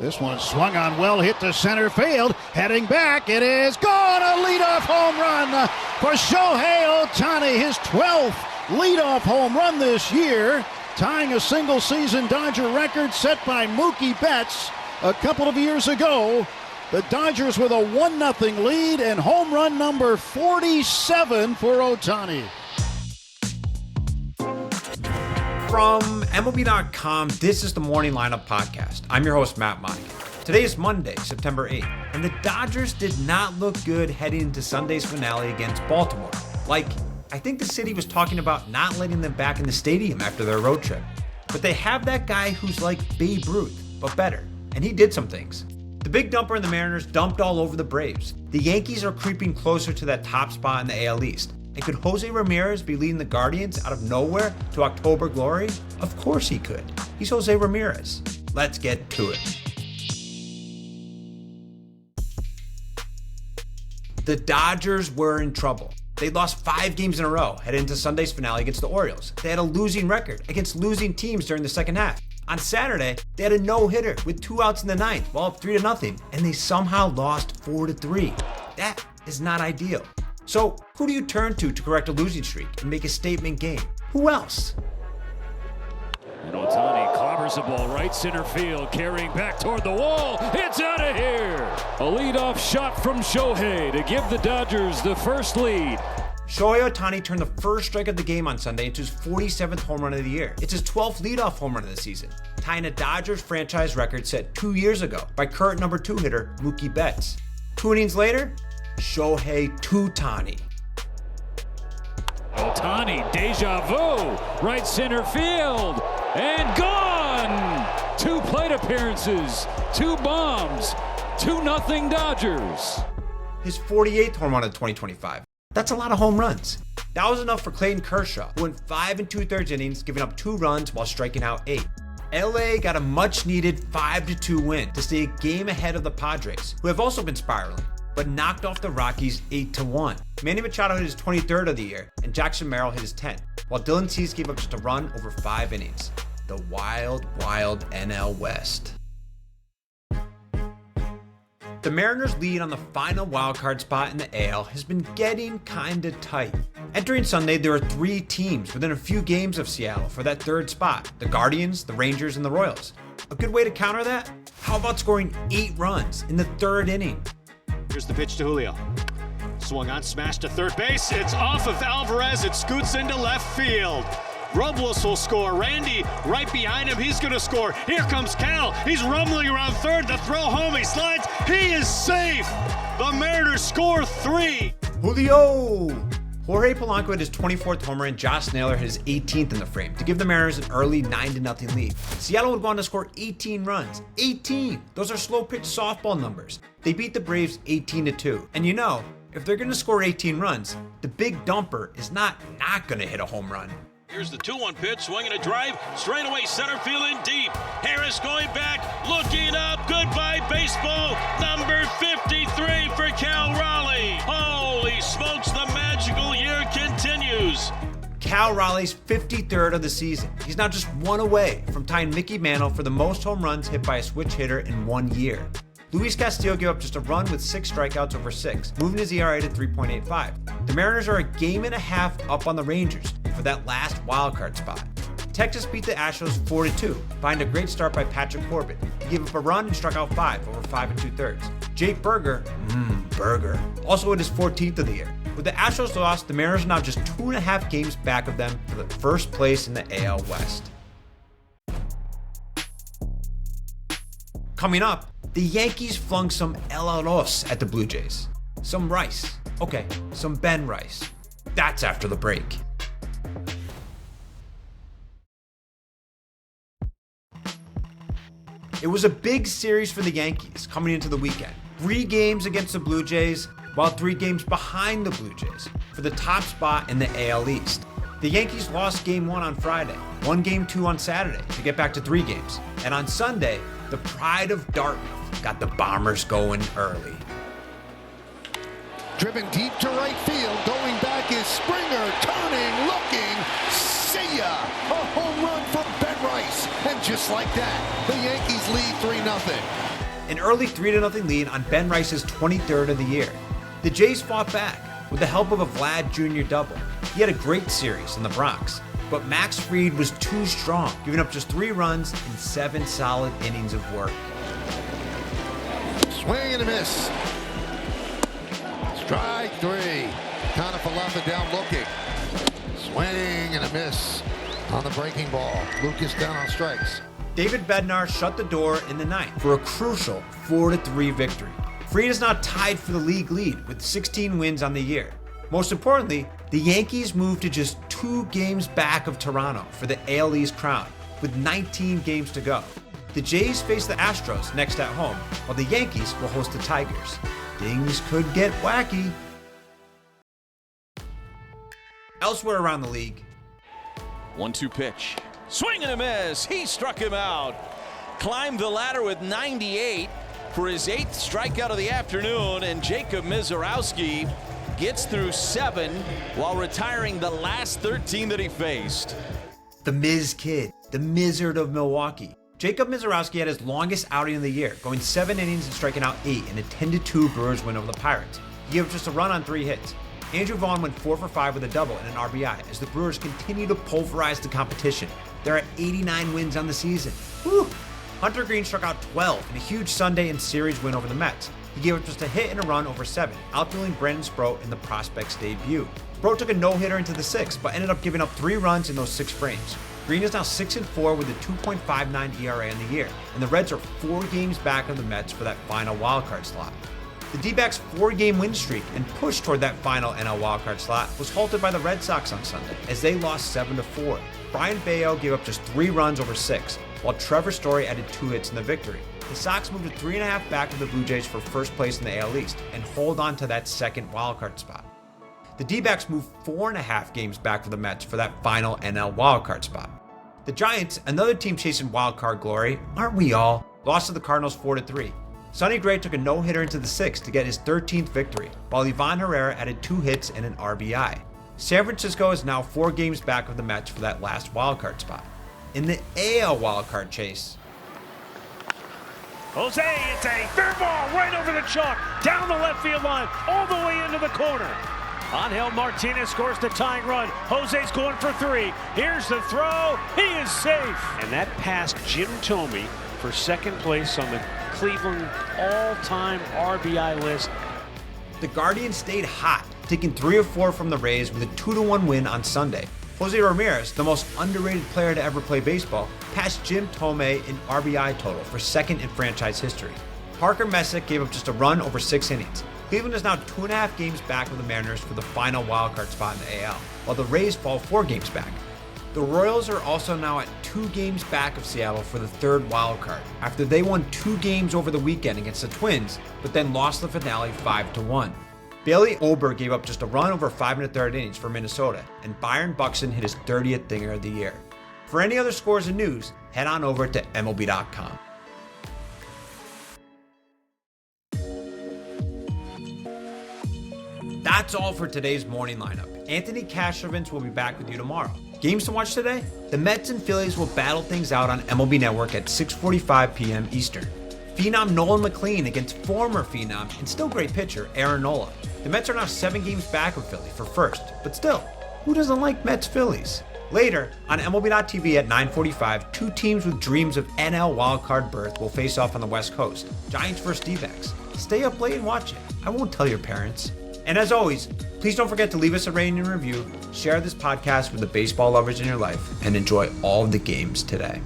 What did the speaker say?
This one swung on well, hit to center field. Heading back, it is gone. A leadoff home run for Shohei Ohtani, his 12th leadoff home run this year, tying a single-season Dodger record set by Mookie Betts a couple of years ago. The Dodgers with a 1-0 lead and home run number 47 for Ohtani. From MLB.com, this is the Morning Lineup Podcast. I'm your host, Matt Monty. Today is Monday, September 8th, and the Dodgers did not look good heading into Sunday's finale against Baltimore. I think the city was talking about not letting them back in the stadium after their road trip. But they have that guy who's like Babe Ruth, but better, and he did some things. The big dumper and the Mariners dumped all over the Braves. The Yankees are creeping closer to that top spot in the AL East. And could Jose Ramirez be leading the Guardians out of nowhere to October glory? Of course he could. He's Jose Ramirez. Let's get to it. The Dodgers were in trouble. They lost 5 games in a row heading into Sunday's finale against the Orioles. They had a losing record against losing teams during the second half. On Saturday, they had a no-hitter with 2 outs in the ninth, while up 3-0, and they somehow lost 4-3. That is not ideal. So, who do you turn to correct a losing streak and make a statement game? Who else? And Ohtani clobbers the ball right center field, carrying back toward the wall. It's out of here! A leadoff shot from Shohei to give the Dodgers the first lead. Shohei Ohtani turned the first strike of the game on Sunday into his 47th home run of the year. It's his 12th leadoff home run of the season, tying a Dodgers franchise record set 2 years ago by current number 2 hitter Mookie Betts. 2 innings later, Shohei Ohtani. Ohtani, deja vu, right center field, and gone! 2 plate appearances, 2 bombs, 2-0 Dodgers. His 48th home run of 2025. That's a lot of home runs. That was enough for Clayton Kershaw, who went 5 2/3 innings, giving up 2 runs while striking out 8. LA got a much-needed 5-2 win to stay a game ahead of the Padres, who have also been spiraling, but knocked off the Rockies 8-1. Manny Machado hit his 23rd of the year, and Jackson Merrill hit his 10th, while Dylan Cease gave up just a run over 5 innings. The wild, wild NL West. The Mariners' lead on the final wildcard spot in the AL has been getting kinda tight. Entering Sunday, there are 3 teams within a few games of Seattle for that 3rd spot: the Guardians, the Rangers, and the Royals. A good way to counter that? How about scoring 8 runs in the 3rd inning? Here's the pitch to Julio. Swung on, smashed to third base. It's off of Alvarez. It scoots into left field. Robles will score. Randy right behind him. He's going to score. Here comes Cal. He's rumbling around third. The throw home. He slides. He is safe. The Mariners score 3. Julio! Jorge Polanco hit his 24th homer and Josh Naylor hit his 18th in the frame to give the Mariners an early 9-0 lead. Seattle would go on to score 18 runs. 18! Those are slow-pitch softball numbers. They beat the Braves 18-2. And you know, if they're going to score 18 runs, the big dumper is not going to hit a home run. Here's the 2-1 pitch, swinging a drive, straight away center field in deep. Harris going back, looking up, goodbye baseball, number 53 for Cal Raleigh. Holy smokes, the magical year continues. Cal Raleigh's 53rd of the season. He's now just 1 away from tying Mickey Mantle for the most home runs hit by a switch hitter in 1 year. Luis Castillo gave up just a run with 6 strikeouts over 6, moving his ERA to 3.85. The Mariners are a game and a half up on the Rangers for that last wildcard spot. Texas beat the Astros 4-2, behind a great start by Patrick Corbin. He gave up a run and struck out 5 over 5 2/3. Jake Burger, Burger, also hit his 14th of the year. With the Astros loss, the Mariners are now just 2.5 games back of them for the first place in the AL West. Coming up, the Yankees flung some El Arroz at the Blue Jays. Some rice. Okay, some Ben Rice. That's after the break. It was a big series for the Yankees coming into the weekend. 3 games against the Blue Jays, while 3 games behind the Blue Jays for the top spot in the AL East. The Yankees lost Game 1 on Friday, won Game 2 on Saturday to get back to 3 games. And on Sunday, the pride of Dartmouth got the Bombers going early. Driven deep to right field. Going back is Springer. Turning, looking. See ya! A home run from Ben Rice. And And just like that, the Yankees lead 3-0. An early 3-0 lead on Ben Rice's 23rd of the year. The Jays fought back with the help of a Vlad Jr. double. He had a great series in the Bronx, but Max Fried was too strong, giving up just 3 runs in 7 solid innings of work. Swing and a miss. Strike 3. Kanafalava down looking. Swing and a miss on the breaking ball. Lucas down on strikes. David Bednar shut the door in the ninth for a crucial 4-3 victory. Fried is now tied for the league lead with 16 wins on the year. Most importantly, the Yankees moved to just 2 games back of Toronto for the AL East crown with 19 games to go. The Jays face the Astros next at home, while the Yankees will host the Tigers. Things could get wacky. Elsewhere around the league. 1-2 pitch. Swing and a miss. He struck him out. Climbed the ladder with 98 for his 8th strikeout of the afternoon, and Jacob Misiorowski gets through 7 while retiring the last 13 that he faced. The Miz Kid, the Mizzard of Milwaukee. Jacob Misiorowski had his longest outing of the year, going 7 innings and striking out 8 in a 10-2 Brewers win over the Pirates. He gave up just a run on 3 hits. Andrew Vaughn went 4 for 5 with a double and an RBI as the Brewers continue to pulverize the competition. They're at 89 wins on the season. Woo! Hunter Green struck out 12 in a huge Sunday and series win over the Mets. He gave up just a hit and a run over 7, outdueling Brandon Sproat in the prospect's debut. Sproat took a no-hitter into the 6th, but ended up giving up 3 runs in those 6 frames. Green is now 6-4 with a 2.59 ERA in the year, and the Reds are 4 games back of the Mets for that final wildcard slot. The D-backs' 4-game win streak and push toward that final NL wildcard slot was halted by the Red Sox on Sunday as they lost 7-4. Brian Bayo gave up just 3 runs over 6, while Trevor Story added 2 hits in the victory. The Sox moved to 3.5 back of the Blue Jays for first place in the AL East and hold on to that 2nd wildcard spot. The D-backs moved 4.5 games back for the Mets for that final NL wildcard spot. The Giants, another team chasing wildcard glory, aren't we all, lost to the Cardinals 4-3. Sonny Gray took a no-hitter into the 6th to get his 13th victory, while Ivan Herrera added 2 hits and an RBI. San Francisco is now 4 games back of the Mets for that last wildcard spot. In the AL wildcard chase, Jose, it's a fair ball right over the chalk, down the left field line, all the way into the corner. Angel Martinez scores the tying run. Jose's going for 3. Here's the throw. He is safe. And that passed Jim Thome for 2nd place on the Cleveland all-time RBI list. the Guardians stayed hot, taking 3 of 4 from the Rays with a 2-1 win on Sunday. Jose Ramirez, the most underrated player to ever play baseball, passed Jim Thome in RBI total for 2nd in franchise history. Parker Messick gave up just a run over 6 innings. Cleveland is now 2.5 games back of the Mariners for the final wildcard spot in the AL, while the Rays fall 4 games back. The Royals are also now at 2 games back of Seattle for the 3rd wildcard, after they won 2 games over the weekend against the Twins, but then lost the finale 5-1. Bailey Ober gave up just a run over 5 1/3 innings for Minnesota, and Byron Buxton hit his 30th dinger of the year. For any other scores and news, head on over to MLB.com. That's all for today's morning lineup. Anthony Castrovince will be back with you tomorrow. Games to watch today? The Mets and Phillies will battle things out on MLB Network at 6:45 p.m. Eastern. Phenom Nolan McLean against former Phenom and still great pitcher Aaron Nola. The Mets are now 7 games back of Philly for first, but still, who doesn't like Mets-Phillies? Later, on MLB.tv at 9:45, 2 teams with dreams of NL wildcard berth will face off on the West Coast. Giants vs. D-backs. Stay up late and watch it. I won't tell your parents. And as always, please don't forget to leave us a rating and review, share this podcast with the baseball lovers in your life, and enjoy all of the games today.